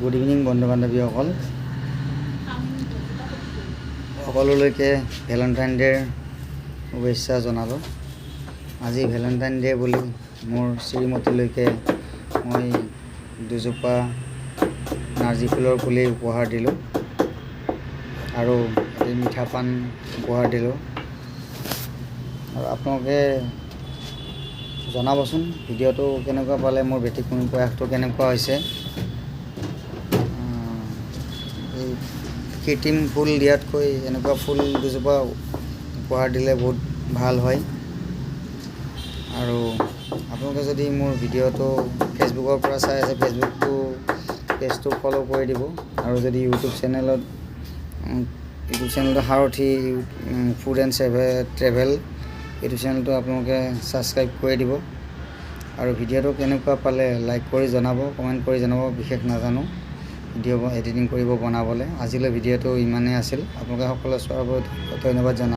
Good evening বন্ধু বান্ধৱীসকল, সকলোলৈকে Valentine ডে'ৰ শুভেচ্ছা জনালোঁ। আজি ভেলেণ্টাইন ডে' বুলি মোৰ শ্ৰীমতীলৈকে মই দুজোপা নাৰ্জী ফুলৰ পুলি উপহাৰ দিলোঁ আৰু এটি মিঠা পাণ উপহাৰ দিলোঁ। আৰু আপোনালোকে জনাবচোন ভিডিঅ'টো কেনেকুৱা পালে, মোৰ ব্যতিক্ৰমী প্ৰয়াসটো কেনেকুৱা হৈছে। এই কৃত্ৰিম ফুল দিয়াতকৈ এনেকুৱা ফুল দুজোপা উপহাৰ দিলে বহুত ভাল হয়। আৰু আপোনালোকে যদি মোৰ ভিডিঅ'টো ফেচবুকৰ পৰা চাই আছে, পেজটো ফ'ল' কৰি দিব। আৰু যদি ইউটিউব চেনেলটো সাৰথি ফুড এণ্ড ট্ৰেভেল ইউটিউব চেনেলটো আপোনালোকে ছাবস্ক্ৰাইব কৰি দিব। আৰু ভিডিঅ'টো কেনেকুৱা পালে লাইক কৰি জনাব, কমেণ্ট কৰি জনাব। বিশেষ নাজানো ভিডিঅ' এডিটিং কৰিব বনাবলৈ। আজিলৈ ভিডিঅ'টো ইমানেই আছিল। আপোনালোকে সকলোৱে চোৱাৰ বাবে ধন্যবাদ জনাম।